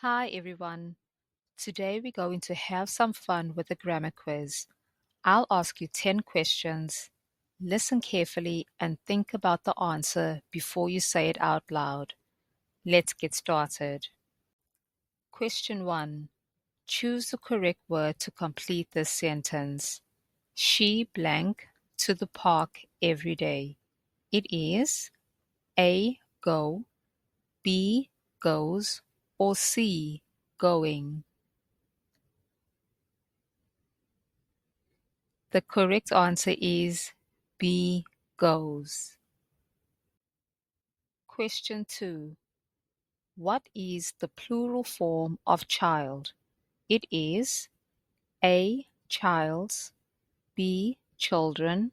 Hi everyone. Today we're going to have some fun with the grammar quiz. I'll ask you 10 questions. Listen carefully and think about the answer before you say it out loud. Let's get started. Question 1. Choose the correct word to complete this sentence. She blank to the park every day. It is A. Go, B. Goes, or C. Going. The correct answer is B. Goes. Question 2. What is the plural form of child? It is A. Child's, B. Children,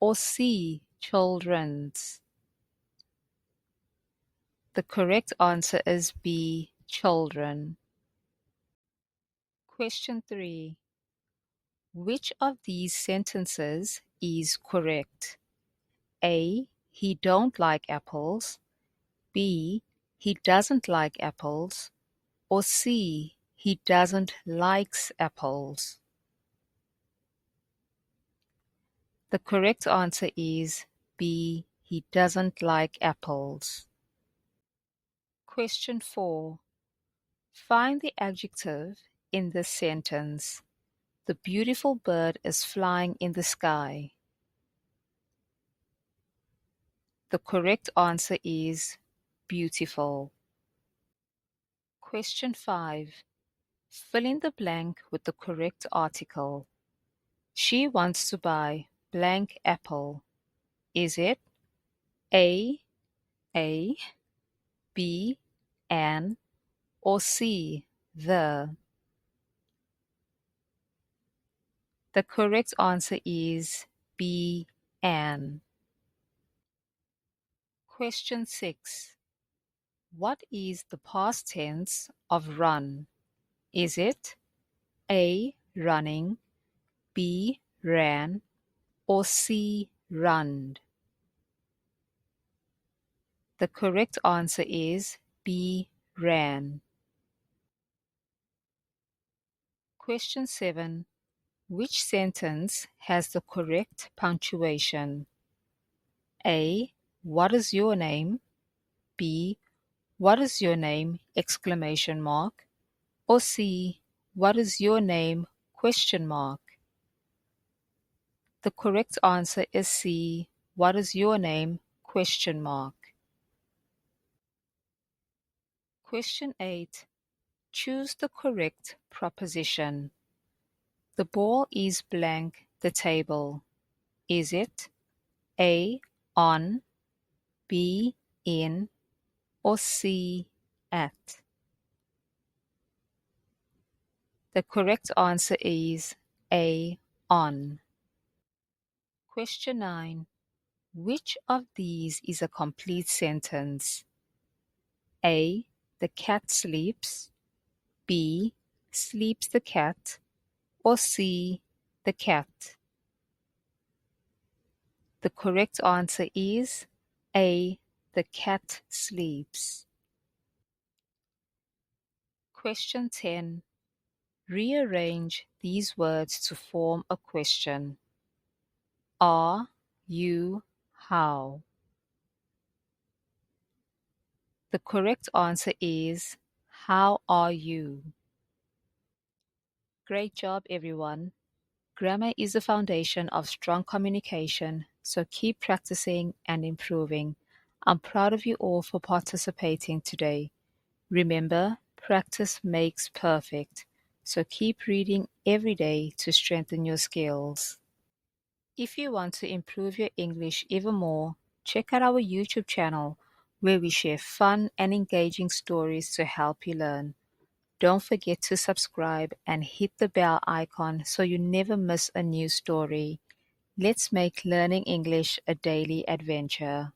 or C. Children's. The correct answer is B. Children. Question 3. Which of these sentences is correct? A. He don't like apples. B. He doesn't like apples. Or C. He doesn't likes apples. The correct answer is B. He doesn't like apples. Question 4. Find the adjective in this sentence. The beautiful bird is flying in the sky. The correct answer is beautiful. Question 5. Fill in the blank with the correct article. She wants to buy blank apple. Is it A, a, B, an, or C, the? The correct answer is B, an. Question 6. What is the past tense of run? Is it A, running, B, ran, or C, runned? The correct answer is B, ran. Question 7. Which sentence has the correct punctuation? A. What is your name? B. What is your name? Exclamation mark. Or C. What is your name? Question mark. The correct answer is C. What is your name? Question mark. Question 8. Choose the correct proposition. The ball is blank the table. Is it A. On, B. In, or C. At? The correct answer is A. On. Question 9. Which of these is a complete sentence? A. The cat sleeps. B. Sleeps the cat. Or C. The cat? The correct answer is A. The cat sleeps. Question 10. Rearrange these words to form a question. Are you how? The correct answer is how are you? Great job, everyone. Grammar is the foundation of strong communication, so keep practicing and improving. I'm proud of you all for participating today. Remember, practice makes perfect, so keep reading every day to strengthen your skills. If you want to improve your English even more, check out our YouTube channel where we share fun and engaging stories to help you learn. Don't forget to subscribe and hit the bell icon so you never miss a new story. Let's make learning English a daily adventure.